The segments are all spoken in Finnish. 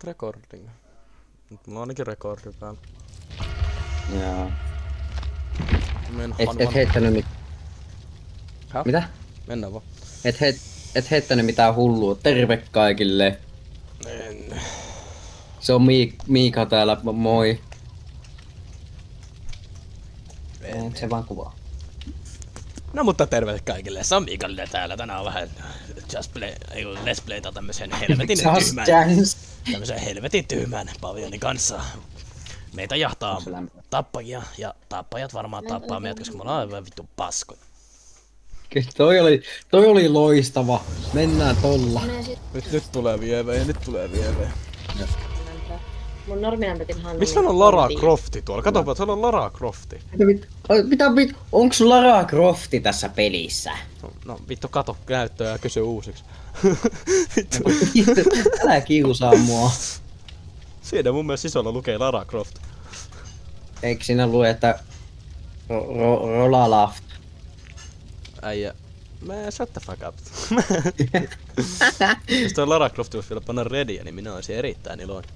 recording. Nyt mulla on ainakin rekordi päällä. Jaa. Et heittänyt Mitä? Mennään vaan. Et heittänyt mitään hullua. Terve kaikille. En. Se on Miika täällä, moi. Se vaan kuvaa. No mutta terve kaikille, se on Miikalle täällä. Tänään on vähän Let's Playta tämmösen helvetin tyhmän pavionin kanssa. Meitä jahtaa tappajia ja tappajat varmaan tappaa meidät, koska me ollaan aivan vittu paskoja. Toi oli loistava. Mennään tolla. Nyt tulee vievejä, Mun norminampetin Hannu. Missä on Lara Crofti tuolla? Katsopa, siellä on Lara Crofti. Mitä? Onks Lara Crofti tässä pelissä? No vittu kato näyttöä ja kysy uusiksi. Vittu. Älä kiusaa mua. Siinä mun mielestä sisällä lukee Lara Croft. Eikö siinä lue, että Rolalaft? Äijä. Shut the fuck up. Jos toi Lara Croft voisi vielä panna readyä, niin minä olisin erittäin iloinen.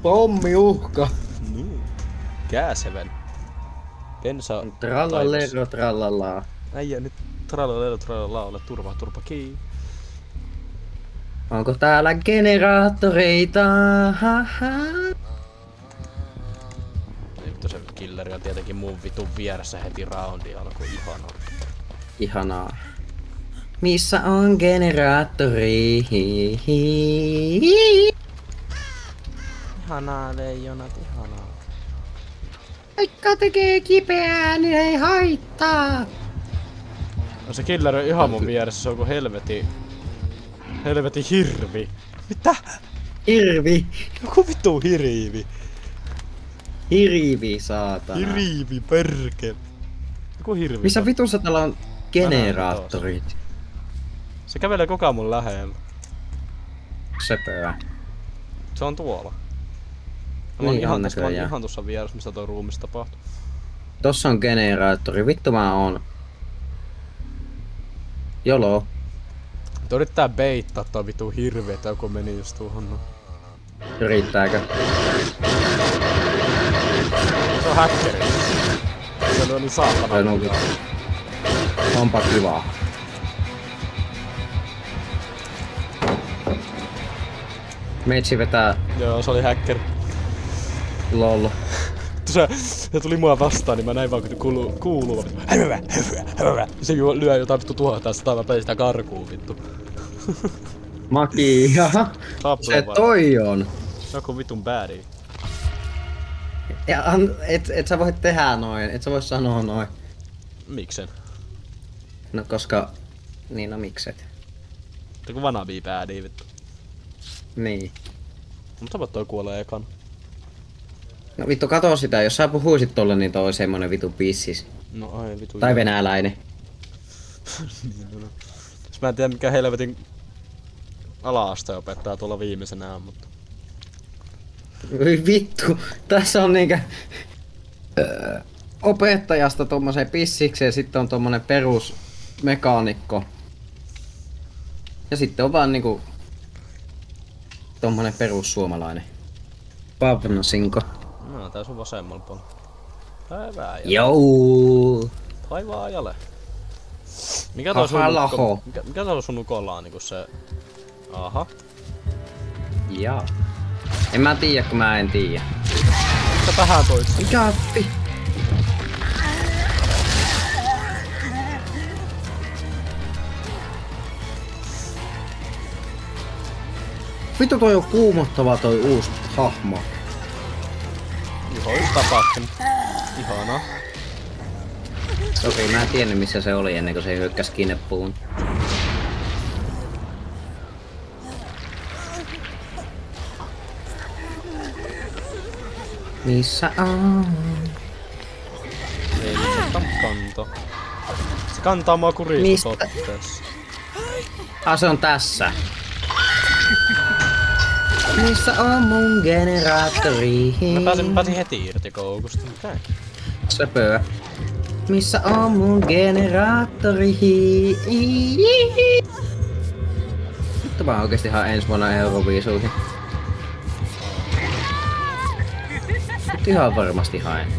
Pommiuhka. Niin. Kääseven. Pensa. Trallalero trallallaa. Äijä nyt trallalero trallallaa, ole turpa kiinni. Onko täällä generaattoreita? Vittu se killeri on tietenkin mun vitun vieressä heti roundi alkoi ihanaa. Ihanaa. Missä on generaattori? Ihanaa leijonat, ihanaa. Vaikka tekee kipeää, niin ei haittaa. No se killeri on ihan mun vieressä, se on kuin helvetin hirvi. Mitä? Hirvi. Joku vittu hiriivi. Hirvi, saatana. Hiriivi, perkele. Joku hirvi. Missä vitussa täällä on generaattorit? Se kävelee koko ajan mun lähellä. Söpöä. Se on tuolla. Niin, ihan tuossa vieressä, mistä toi ruumis tapahtuu. Tossa on generaattori. Vittu mä oon. Jolo. Tuo yrittää beittaa toi vittu hirvi, että joku meni just tuohon. Yrittääkö? Se on häkkeri. Se oli saatana. Onpa kivaa. Meitsi vetää... Joo, se oli häkkeri. Lol. Se tuli mua vastaan, niin mä näin vaan kun kuuluu. Se lyö jotain vittu tuohon sitä mä pein sitä karkuun vittu. Makia. Se toi on. Joku vitun badi. Ja et sä voi tehdä noin, et sä voi sanoa noin. Miksen? No koska... Niin no mikset. Joku vanabii badi vittu. Niin. Mutta toi kuolee ekan. No vittu kato sitä, jos sä puhuisit tolle niin toi semmonen vitu pissis. No ai vitu. Tai venäläinen. Jos mä en tiedä mikä helvetin ala-aste opettaa tuolla viimeisenä, mutta... Voi vittu, tässä on niinkö... opettajasta tommoseen pissikseen, sitten on tommonen perusmekaanikko. Ja sitten on vaan niinku... tommonen perussuomalainen. Pavnosinko. No, tää sun vasemmalla puolella. Päivää jale. Jou. Päivää jale. Mikä toi sun nukolla on niinku se... Aha. Jaa. En mä tiiä, kun mä en tiiä. Mitä tähän toit? Mikä vittu toi on kuumottava toi uusi hahmo. Juho just tapahtunut. Ihanaa. Sori, mä en tiennyt missä se oli ennen kuin se hyökkäs kineppuun. Missä on? Ei se kanto. Se kantaa mua kuriikutotteessa. Se on tässä. Missä on mun generaattori? Mä pääsin heti irti koukusta. Mitä? Söpöä. Missä on mun generaattori? Vittu mä oikeesti ihan ensi vuonna Euroviisuihin. Nyt ihan varmasti haen.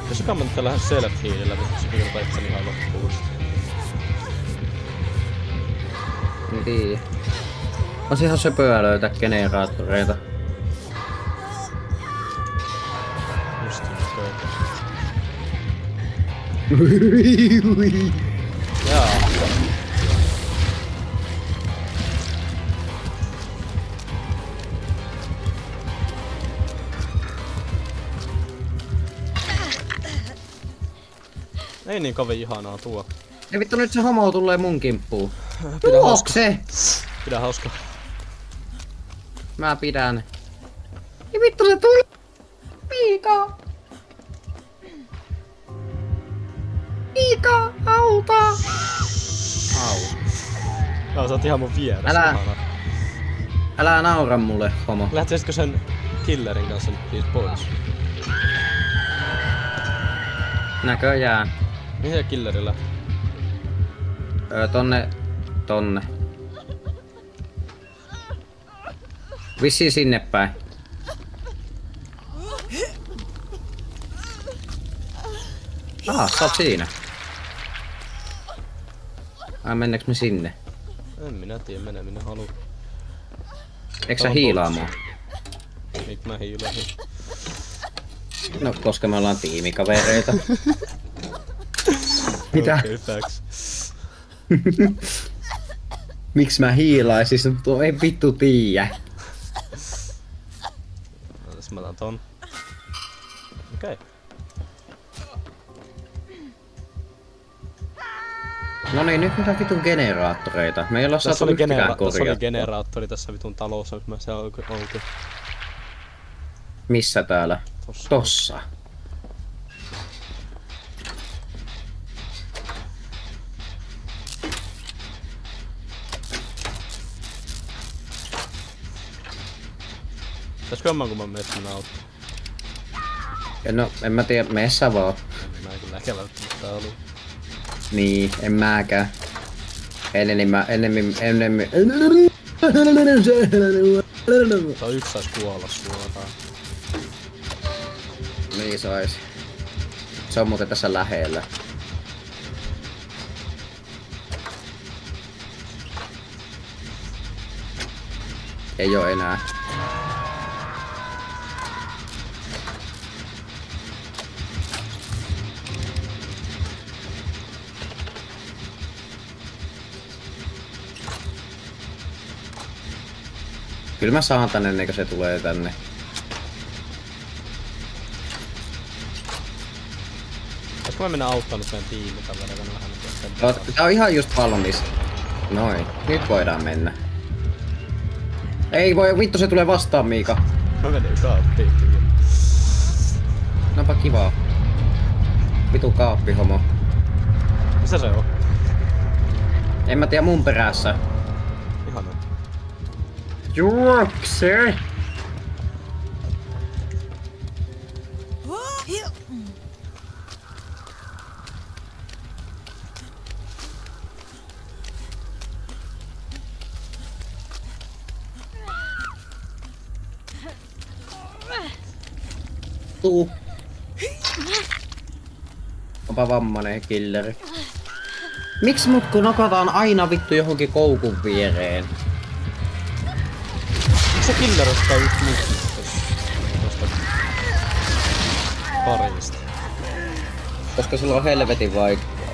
Jos mä nyt lähden self-healillä, niin se virta itseni ihan loppuun. Niin. On se ihan söpöä löytää generaattoreita. Just söpöä. Jaa. Ei niin kovin ihanaa tuo. Ei vittu, nyt se homo tulee mun kimppuun. Pidä hauska. Se? Pidä hauska. Mä pidän. Ei vittu, se tuli! Miika! Miika, auta! Au. Sä oot ihan mun vieressä. Älä naura mulle, homo. Lähtisitkö sen killerin kanssa nyt siis pois? Näköjään. Mihin killeri lähti? Tonne. Vissiin sinne päin. Sä oot siinä. Mennäänkö me sinne? En minä tiedä, mene minä haluu. Eikö sä hiilaa mua? Mik mä hiilasin? No, koska me ollaan tiimikavereita. Mitä? Okei, thanks. Miksi mä hiilaisin? Tuo ei vittu tiiä. Tässä mä otan ton. Okei. No niin, nyt mitä vitun generaattoreita. Me ei olla Tässä saatu oli, yhtäkään tässä oli korjattua. generaattori tässä vitun talossa, missä me se oltu. Missä täällä? Tossa. Pitäisikö mä kun mä menen sinne auttaa? No, en mä tiedä, mene sä vaan. Mä en kyllä ehkä välttämättä haluu. Niin, en mäkään. Ennemmin. Tää yksi sais kuolla suoraan. Niin sais. Se on muuten tässä lähellä. Ei oo enää. Kyllä mä saan tänne ennen kuin se tulee tänne. Olisiko mä mennä auttaa nyt meidän tiimi tällä verran vähän niin Tää on ihan just valmis. Noin, nyt voidaan mennä. Ei voi, vittu se tulee vastaan, Miika. Mä menen kaappiin. Napa kivaa. Vitu kaappihomo. Missä se on? En mä tiedä, mun perässä. Ihanaa. Juokse! Tuu. Onpa vammanen killeri. Miksi mut kun nokataan aina vittu johonkin koukun viereen? Miksi se killer ottaa yksi tosta parista? Koska sillä on helvetin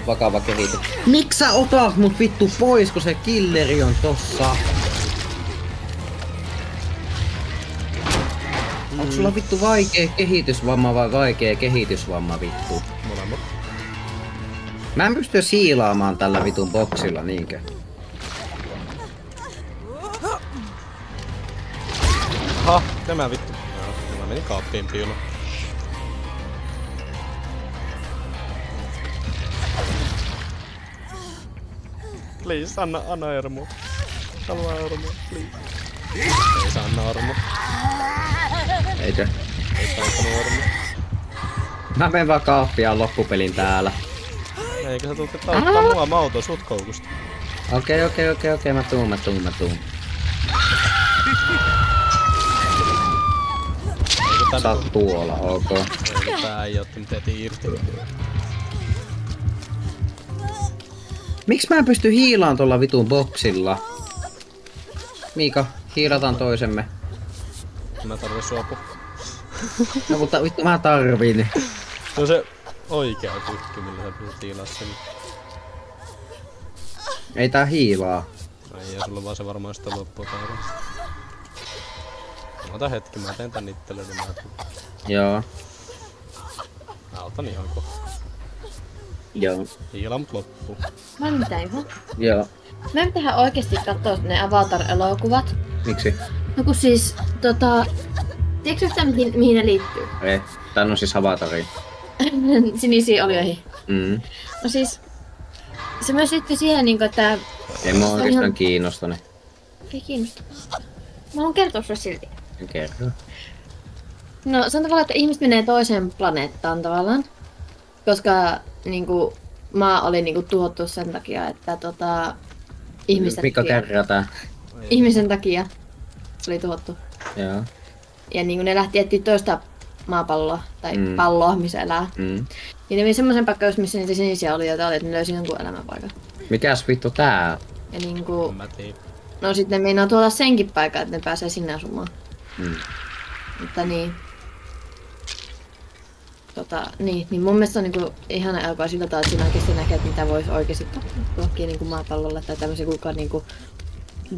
vakava kehitys. Miksi sä otat mut vittu pois, kun se killeri on tossa? Onko sulla vittu vaikea kehitysvamma vai vaikea kehitysvamma vittu? Molemmat. Mä en pysty siilaamaan tällä vitun boksilla niinkö? Aha, tämä vittu. Joo, mä menin kaappiin piiloon. Please, anna armoa. Haluaa armoa, please. Ei saa anna armoa. Eikö? Ei saa antanut armoa. Mä menen vaan kaappiaan loppupelin täällä. Eikö sä tuutte tauttaa mua? Mä auton sut koukusta. Okei, mä tuun. Eikö Sä oot tuolla, ok. Tää ei otti mitään irti. Miksi mä en pysty hiilaan tuolla vitun boksilla? Miika, hiilataan toisemme. Mä tarvitsen suopu. No mutta vittu mä tarviin. Se on se oikea tykki, millä sä pystyt hiilaa sen. Ei tää hiilaa. Ei, ja sulla vaan se varmaan sitä loppuu taas. Ota hetki, mä teen tän itselleni. Joo. Mä otan ihan kohta. Joo. Hiila mut loppuu. Mä en mitään Juho. Joo. Me tehdään oikeesti katsoa ne Avatar-elokuvat. Miksi? No kun siis, tiedätkö yhtään mihin ne liittyy? Ei. Tän on siis Avatari. Sinisiin olioihin. Mm. No siis, se myös liittyy siihen niinku, että... Ei mua on oikeastaan ihan- kiinnosta. Ei kiinnosta. Mä haluan kertoa sulle silti. En kerro. No se on tavallaan, että ihmiset menee toiseen planeettaan tavallaan. Koska niinku, maa oli niinku tuhottu sen takia, että ihmisten Mikko takia. kerraa tää. Ihmisen takia se oli tuhottu. Joo. Ja niinku ne lähti etsiä toista maapalloa, tai palloa, missä elää. Mm. Ja ne meni semmoisen paikkaan, missä niitä sinisiä oli, joita oli, että ne löysi jonkun elämänpaikan. Mikäs vittu tää? Ja niinku, En mä tiedä. no sit ne meinaa tuoda senkin paikan, että ne pääsee sinne asumaan. Mm. Mutta niin. Niin mun mielestä on niinku ihana elokuva sillä tavalla, että siinä oikeesti näkee, että mitä voisi oikeesti tapahtua niinku maapallolla tai tämmöisiä kuinka niinku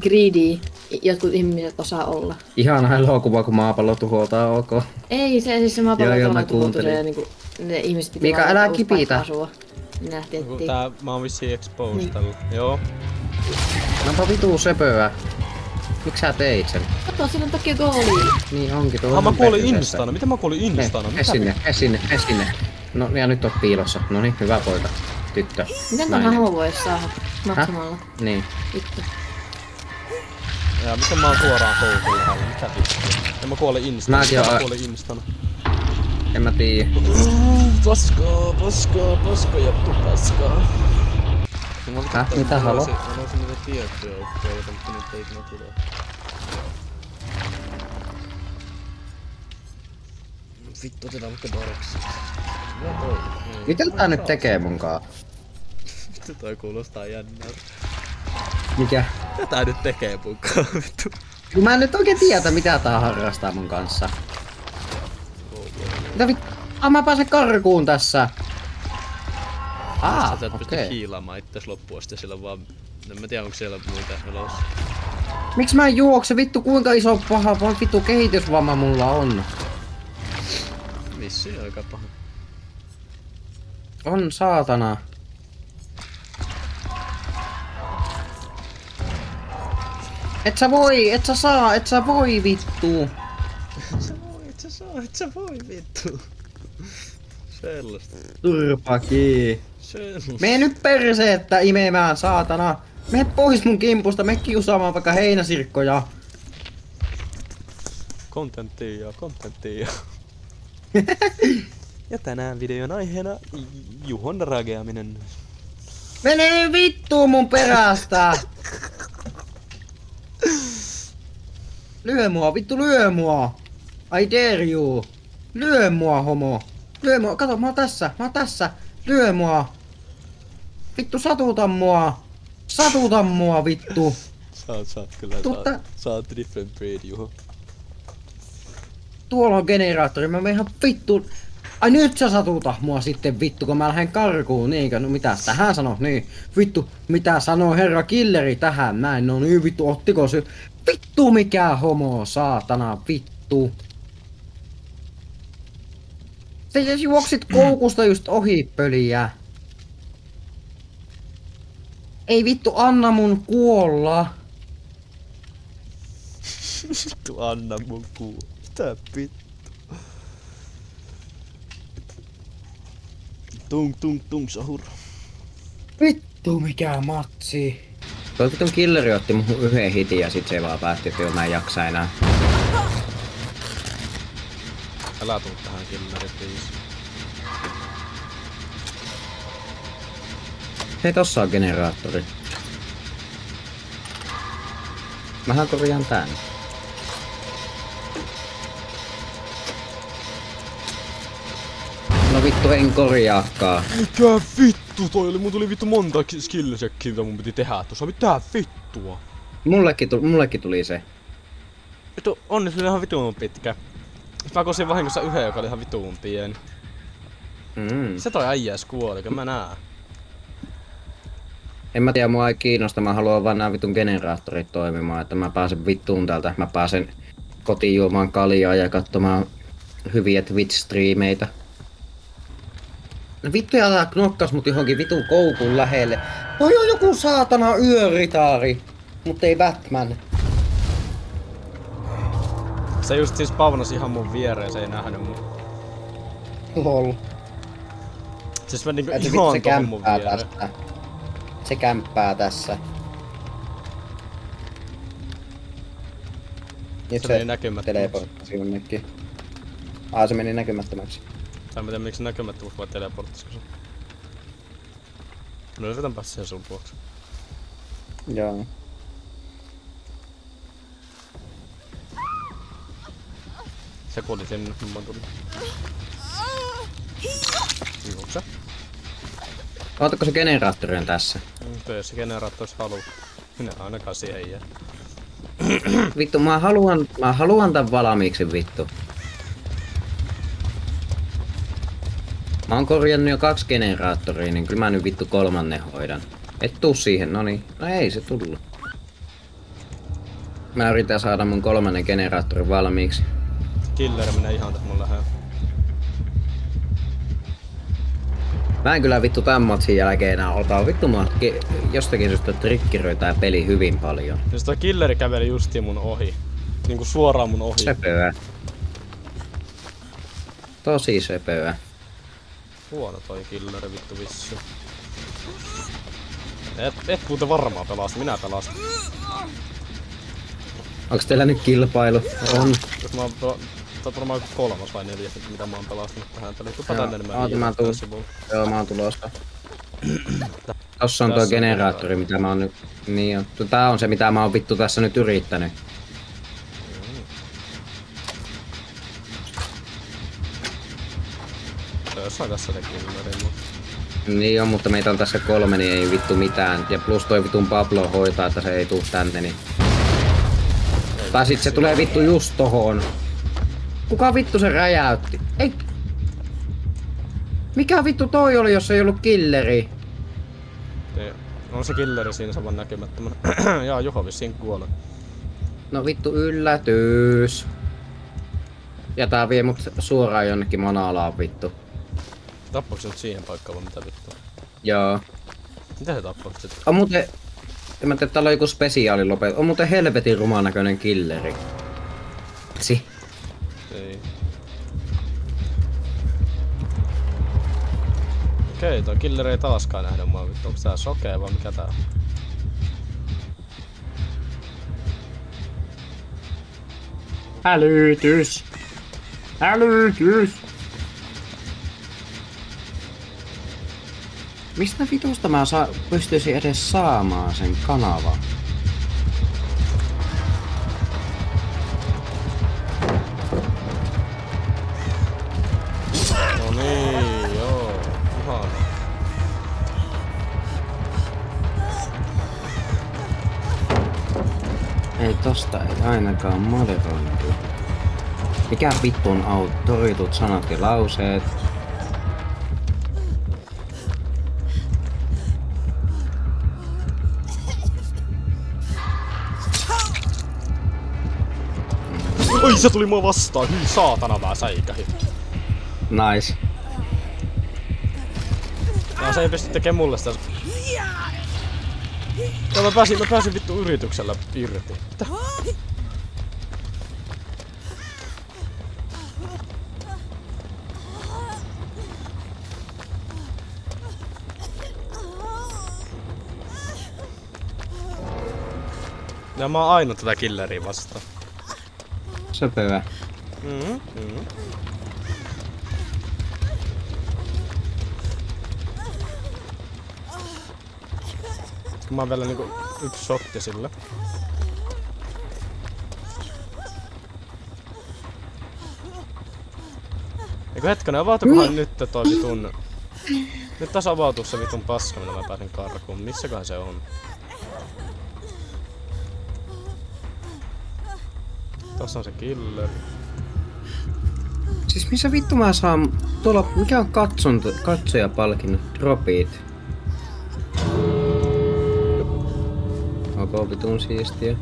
greedy jotkut ihmiset osaa olla. Ihana elokuva, kun maapallo tuhotaan, ok. Ei, se maapallo Joo, on mä tuhottu kuuntelin. ja niinku ne ihmiset piti Miika, vaan älä uusi kipitä. paikka asua. Ne lähti Joku etsiä. tää, mä oon vissiin exposed Niin. tällä. Joo. Onpa vitu söpöä. Miks sä teit sen? Kato, siinä on Tokyo Ghoul. Niin onkin tuo. Ah, mä ihan kuolin perseestä. instana. Miten mä kuolin instana? He sinne. No ja nyt on piilossa. No niin, hyvä poika. Tyttö. Miten ton Nainen. hahmo voisi saada maksamalla? Niin. Vittu. Ja miten mä oon suoraan koukun lähellä? Mitä vittua? Ja mä kuolin instana. Mäkin Miten mä oon- kuolin instana? En mä tiedä. Paskaa ja paskaa. Häh? Mitä halo? Mä olisin niitä tiettyjä ukkoja, mutta niitä ei ikinä tule. Vittu, otetaan vaikka Darkseid. Mitä tää nyt tekee munkaan? Vittu, toi kuulostaa jännältä. Mikä? Mitä tää nyt tekee munkaan, vittu? Kun mä en nyt oikein tiedä mitä tää harrastaa mun kanssa. Mitä vittu? Mä pääsen karkuun tässä. Sä et pysty okei. hiilaamaan itses loppuun asti, sillä vaan... En mä tiedä onko siellä muita elossa. Miksi mä en juokse? Vittu kuinka iso paha voi vittu kehitysvamma mulla on? Vissiin aika paha. On saatana. Et sä voi vittu. Et sä voi vittu. Sellaista. Turpaki. Sellaista. Mene nyt perseettä imemään saatana. Mene pois mun kimpusta, mene kiusaamaan vaikka heinäsirkkoja. Kontenttia. Ja tänään videon aiheena Juhon rageaminen. Mene vittuun mun perästä. Lyö mua, vittu lyö mua. I dare you. Lyö mua homo. Lyö mua, kato mä oon tässä. Lyö mua. Vittu satuta mua. Satuta mua vittu. Saat kyllä, Tutta- saat different breed, Juho. Tuolla on generaattori, mä menen ihan vittu. Ai nyt sä satuta mua sitten vittu, kun mä lähden karkuun, niinkö? No mitä tähän sanoo? Niin, vittu, mitä sanoo herra killeri tähän? Näin, no niin vittu, ottiko se? Vittu mikä homo, saatana, vittu. Sä juoksit koukusta just ohi pöliä. Ei vittu, anna mun kuolla. Vittu, anna mun kuu. Mitä vittu? Tung, sahur. Vittu mikä matsi. Tuo vitun killeri otti mun yhden hitin ja sit se vaan päätti, että joo mä en jaksa enää. Älä tuu tähän killeriin, please. Hei, tossa on generaattori. Mähän korjaan tän. vittu en korjaakaan. Mitä vittu toi oli? Mun tuli vittu monta skillcheckia, mitä mun piti tehdä tuossa. Mitä vittua? Mullekin tuli se. Vittu, onnistuin ihan vitun pitkä. Mä kosin vahingossa yhden, joka oli ihan vitun pieni. Se toi äijäs kuolikö, mä näen. En mä tiedä, mua ei kiinnosta, mä haluan vaan nää vitun generaattorit toimimaan, että mä pääsen vittuun täältä. Mä pääsen kotiin juomaan kaljaa ja katsomaan hyviä Twitch-striimeitä. No vittu älä knokkas mut johonkin vitun koukun lähelle. Toi on joku saatana yöritaari, mut ei Batman. Se just siis spawnasi ihan mun viereen, se ei nähnyt mun. Lol. Siis mä niinku Se ihan tohon mun kämppää viereen. tässä. Se kämppää tässä. Nyt Se meni näkymättömäksi. teleporttasi jonnekin. Se meni näkymättömäksi. Tai mä tiedän miksi näkymättömäksi vai teleporttisiko se. No yritän päästä siihen sun vuoksi. Joo. Se kuoli sinne, kun mä tulin. Juokse. Ootako se generaattori on tässä? Jos se generaattoris haluu. Minä ainakaan siihen jää. Vittu, mä haluan tän valmiiksi vittu. Mä oon korjannut jo 2 generaattoria, niin kyllä mä nyt vittu 3. hoidan. Et tuu siihen, noniin. No ei se tullut. Mä yritän saada mun 3. generaattorin valmiiksi. Killer menee ihan tästä mun lähellä. Mä en kyllä vittu tän matsin jälkeen enää ota. Vittu mä jostakin syystä trikkiröi tää peli hyvin paljon. Siis toi killeri käveli justiin mun ohi. Niinku suoraan mun ohi. Söpöä. Tosi söpöä. Huono toi killeri vittu vissu. Et muuten varmaan pelasta, minä pelastan. Onks teillä nyt kilpailu? On. Jos mä oon varmaan 3. vai 4, mitä mä oon pelastanut tähän peliin. Tupa tänne, niin mä tuun. Joo, mä oon tulossa. Tossa on tuo generaattori, mitä mä oon nyt... Niin on. Tää on se, mitä mä oon vittu tässä nyt yrittänyt. Jossain tässä se killeri, mutta... Niin on, mutta meitä on tässä 3, niin ei vittu mitään. Ja plus toi vitun Pablo hoitaa, että se ei tuu tänne, niin... Tai sit se tulee vittu just tohon. Kuka vittu se räjäytti? Ei... Mikä vittu toi oli, jos ei ollut killeri? On se killeri siinä saman näkymättömän. Jaa, Juho vissiin kuolee. No vittu yllätys. Ja tää vie mut suoraan jonnekin mana-alaan vittu. Tappoiko se nyt siihen paikkaan vai mitä vittua? Joo. Mitä se tappoiko sitten? On muuten... En mä tiedä, täällä on joku spesiaali lopet. On muuten helvetin ruman näköinen killeri. Ei. Okei, toi killeri ei taaskaan nähnyt mua vittu. Onks tää sokea vai mikä tää on? Hälytys! Hälytys! Mistä vitusta mä pystyisin edes saamaan sen kanavan? No niin, joo. Ihana. Ei tosta ei ainakaan moderointi. Mikä vittu on autoritut sanat ja lauseet? Oi, se tuli mua vastaan! Hyi saatana, mä säikähin. Nice. Ja se ei pysty tekemään mulle sitä. Ja mä pääsin vittu yrityksellä irti. Mitä? Ja mä oon aina tätä killeriä vastaan. Söpöä. Mä oon vielä niinku 1 shotti sille. Eiku hetkinen, avautukohan nyt toi vitun... Nyt taas avautuu se vitun paska, millä mä pääsen karkuun. Missäköhän se on? Tossa on se killer. Siis missä vittu mä saan... Tuolla, mikä on katsojapalkinnot? Dropit. Onko vitun siistiä?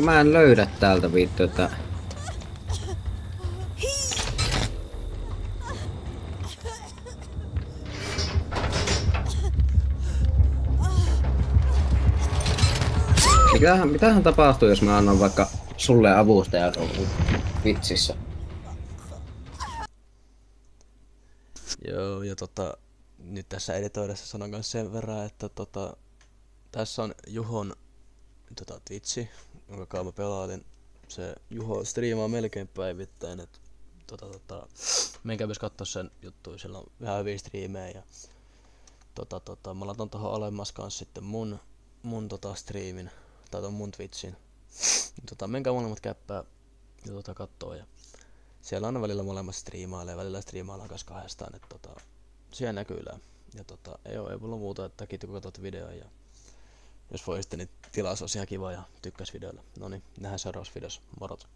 Mä en löydä täältä vittu, että... Mitähän tapahtuu, jos mä annan vaikka sulle avustajan vitsissä? Joo, ja nyt tässä editoidessa sanon myös sen verran, että tässä on Juhon Twitchi, jonka kanssa mä pelailin. Se Juho striimaa melkein päivittäin, et menkää myös kattoo sen juttuja, sillä on vähän hyviä striimejä ja mä laitan tohon alemmas kans sitten mun striimin, tai ton mun Twitchin. Menkää molemmat käppää ja kattoo ja siellä aina välillä molemmat striimailee, välillä striimaillaan kanssa kahdestaan, että siellä näkyylää. Ja ei mulla muuta, että kiitos kun katsot videoa ja jos voisitte, niin tilaus olisi ihan kiva ja tykkäs videolle. Noniin, nähdään seuraavassa videossa. Morot!